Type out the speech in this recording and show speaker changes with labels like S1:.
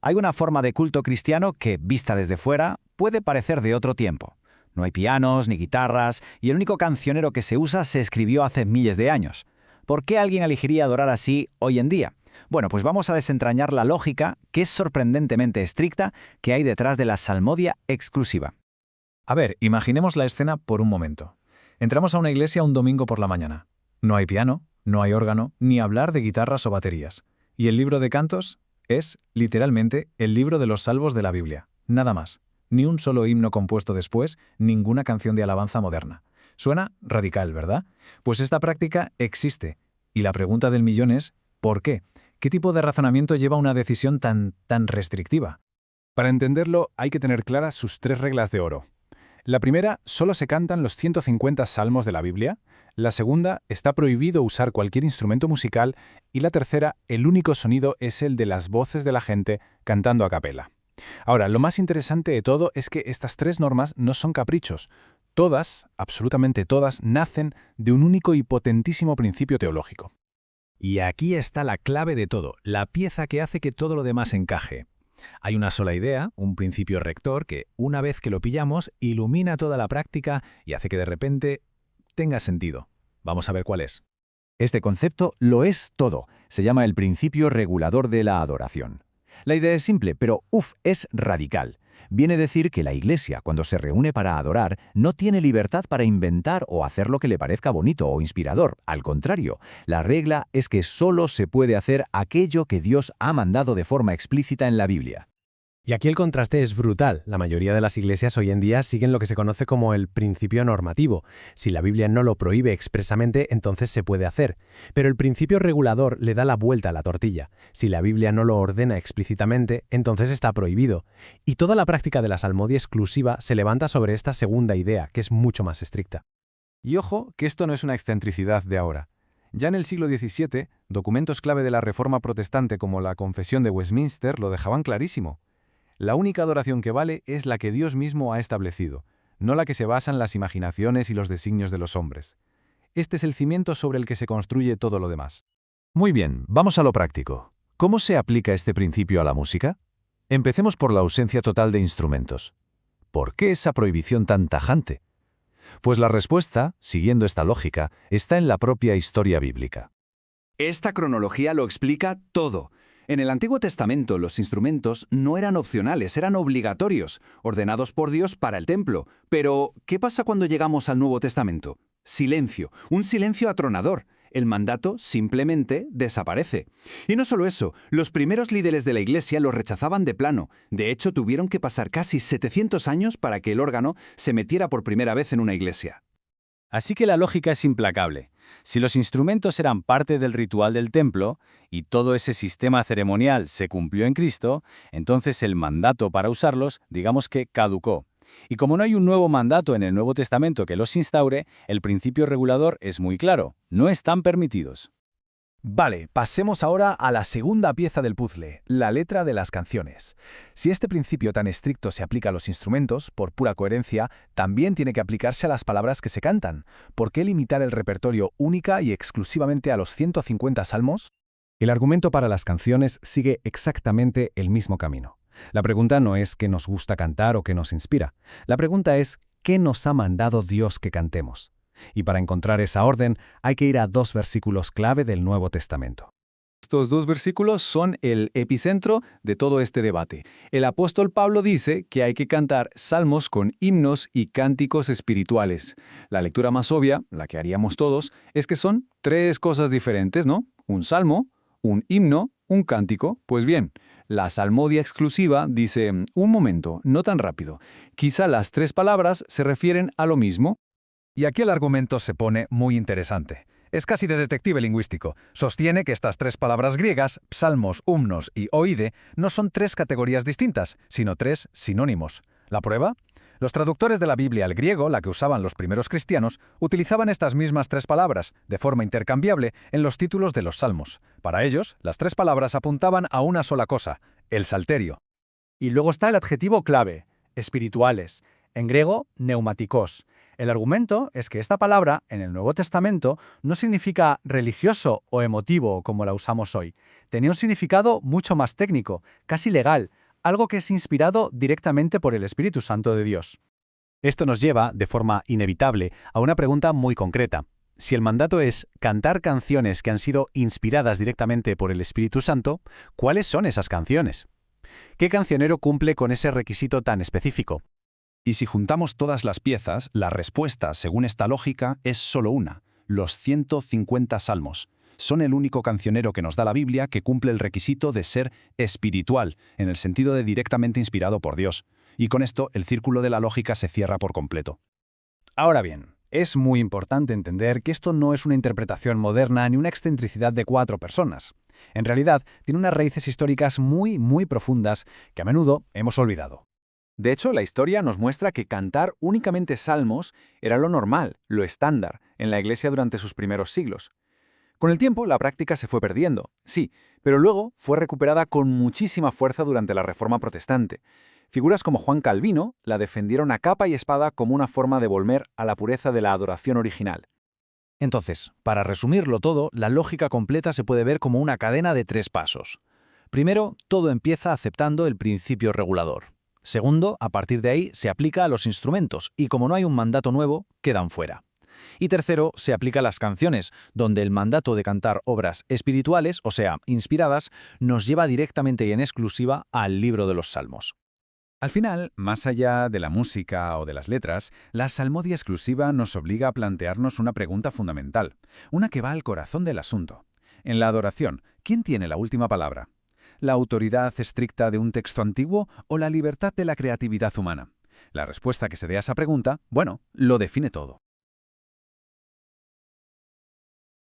S1: Hay una forma de culto cristiano que, vista desde fuera, puede parecer de otro tiempo. No hay pianos ni guitarras y el único cancionero que se usa se escribió hace miles de años. ¿Por qué alguien elegiría adorar así hoy en día? Bueno, pues vamos a desentrañar la lógica, que es sorprendentemente estricta, que hay detrás de la salmodia exclusiva.
S2: A ver, imaginemos la escena por un momento. Entramos a una iglesia un domingo por la mañana. No hay piano, no hay órgano, ni hablar de guitarras o baterías. Y el libro de cantos es, literalmente, el libro de los salmos de la Biblia. Nada más. Ni un solo himno compuesto después, ninguna canción de alabanza moderna. Suena radical, ¿verdad? Pues esta práctica existe. Y la pregunta del millón es, ¿por qué? ¿Qué tipo de razonamiento lleva a una decisión tan restrictiva?
S3: Para entenderlo, hay que tener claras sus 3 reglas de oro. La primera, solo se cantan los 150 salmos de la Biblia. La segunda, está prohibido usar cualquier instrumento musical. Y la tercera, el único sonido es el de las voces de la gente cantando a capela. Ahora, lo más interesante de todo es que estas 3 normas no son caprichos. Todas, absolutamente todas, nacen de un único y potentísimo principio teológico.
S2: Y aquí está la clave de todo, la pieza que hace que todo lo demás encaje. Hay una sola idea, un principio rector que, una vez que lo pillamos, ilumina toda la práctica y hace que de repente tenga sentido. Vamos a ver cuál es.
S1: Este concepto lo es todo. Se llama el principio regulador de la adoración. La idea es simple, pero es radical. Viene a decir que la Iglesia, cuando se reúne para adorar, no tiene libertad para inventar o hacer lo que le parezca bonito o inspirador. Al contrario, la regla es que solo se puede hacer aquello que Dios ha mandado de forma explícita en la Biblia.
S4: Y aquí el contraste es brutal. La mayoría de las iglesias hoy en día siguen lo que se conoce como el principio normativo. Si la Biblia no lo prohíbe expresamente, entonces se puede hacer. Pero el principio regulador le da la vuelta a la tortilla. Si la Biblia no lo ordena explícitamente, entonces está prohibido. Y toda la práctica de la salmodia exclusiva se levanta sobre esta segunda idea, que es mucho más estricta.
S3: Y ojo, que esto no es una excentricidad de ahora. Ya en el siglo XVII, documentos clave de la Reforma protestante como la Confesión de Westminster lo dejaban clarísimo. La única adoración que vale es la que Dios mismo ha establecido, no la que se basa en las imaginaciones y los designios de los hombres. Este es el cimiento sobre el que se construye todo lo demás.
S5: Muy bien, vamos a lo práctico. ¿Cómo se aplica este principio a la música? Empecemos por la ausencia total de instrumentos. ¿Por qué esa prohibición tan tajante? Pues la respuesta, siguiendo esta lógica, está en la propia historia bíblica.
S6: Esta cronología lo explica todo. En el Antiguo Testamento los instrumentos no eran opcionales, eran obligatorios, ordenados por Dios para el templo. Pero, ¿qué pasa cuando llegamos al Nuevo Testamento? Silencio, un silencio atronador. El mandato simplemente desaparece. Y no solo eso, los primeros líderes de la Iglesia lo rechazaban de plano. De hecho, tuvieron que pasar casi 700 años para que el órgano se metiera por primera vez en una iglesia.
S1: Así que la lógica es implacable. Si los instrumentos eran parte del ritual del templo y todo ese sistema ceremonial se cumplió en Cristo, entonces el mandato para usarlos, digamos que caducó. Y como no hay un nuevo mandato en el Nuevo Testamento que los instaure, el principio regulador es muy claro: no están permitidos.
S2: Vale, pasemos ahora a la segunda pieza del puzzle, la letra de las canciones. Si este principio tan estricto se aplica a los instrumentos, por pura coherencia, también tiene que aplicarse a las palabras que se cantan. ¿Por qué limitar el repertorio única y exclusivamente a los 150 salmos? El argumento para las canciones sigue exactamente el mismo camino. La pregunta no es qué nos gusta cantar o qué nos inspira. La pregunta es ¿qué nos ha mandado Dios que cantemos? Y para encontrar esa orden hay que ir a 2 versículos clave del Nuevo Testamento.
S3: Estos 2 versículos son el epicentro de todo este debate. El apóstol Pablo dice que hay que cantar salmos con himnos y cánticos espirituales. La lectura más obvia, la que haríamos todos, es que son 3 cosas diferentes, ¿no? Un salmo, un himno, un cántico. Pues bien, la salmodia exclusiva dice, un momento, no tan rápido. Quizá las 3 palabras se refieren a lo mismo.
S2: Y aquí el argumento se pone muy interesante. Es casi de detective lingüístico. Sostiene que estas 3 palabras griegas, psalmos, himnos y oide, no son 3 categorías distintas, sino 3 sinónimos. ¿La prueba? Los traductores de la Biblia al griego, la que usaban los primeros cristianos, utilizaban estas mismas 3 palabras, de forma intercambiable, en los títulos de los salmos. Para ellos, las 3 palabras apuntaban a una sola cosa: el salterio.
S7: Y luego está el adjetivo clave, espirituales. En griego, neumáticos.
S2: El argumento es que esta palabra, en el Nuevo Testamento, no significa religioso o emotivo como la usamos hoy. Tenía un significado mucho más técnico, casi legal, algo que es inspirado directamente por el Espíritu Santo de Dios.
S5: Esto nos lleva, de forma inevitable, a una pregunta muy concreta. Si el mandato es cantar canciones que han sido inspiradas directamente por el Espíritu Santo, ¿cuáles son esas canciones? ¿Qué cancionero cumple con ese requisito tan específico?
S6: Y si juntamos todas las piezas, la respuesta, según esta lógica, es solo una: los 150 salmos. Son el único cancionero que nos da la Biblia que cumple el requisito de ser espiritual, en el sentido de directamente inspirado por Dios. Y con esto, el círculo de la lógica se cierra por completo.
S2: Ahora bien, es muy importante entender que esto no es una interpretación moderna ni una excentricidad de 4 personas. En realidad, tiene unas raíces históricas muy profundas que a menudo hemos olvidado. De hecho, la historia nos muestra que cantar únicamente salmos era lo normal, lo estándar, en la Iglesia durante sus primeros siglos. Con el tiempo, la práctica se fue perdiendo, sí, pero luego fue recuperada con muchísima fuerza durante la Reforma Protestante. Figuras como Juan Calvino la defendieron a capa y espada como una forma de volver a la pureza de la adoración original. Entonces, para resumirlo todo, la lógica completa se puede ver como una cadena de 3 pasos. Primero, todo empieza aceptando el principio regulador. Segundo, a partir de ahí se aplica a los instrumentos y como no hay un mandato nuevo, quedan fuera. Y tercero, se aplica a las canciones, donde el mandato de cantar obras espirituales, o sea, inspiradas, nos lleva directamente y en exclusiva al libro de los Salmos. Al final, más allá de la música o de las letras, la salmodia exclusiva nos obliga a plantearnos una pregunta fundamental, una que va al corazón del asunto. En la adoración, ¿quién tiene la última palabra? ¿La autoridad estricta de un texto antiguo o la libertad de la creatividad humana? La respuesta que se dé a esa pregunta, bueno, lo define todo.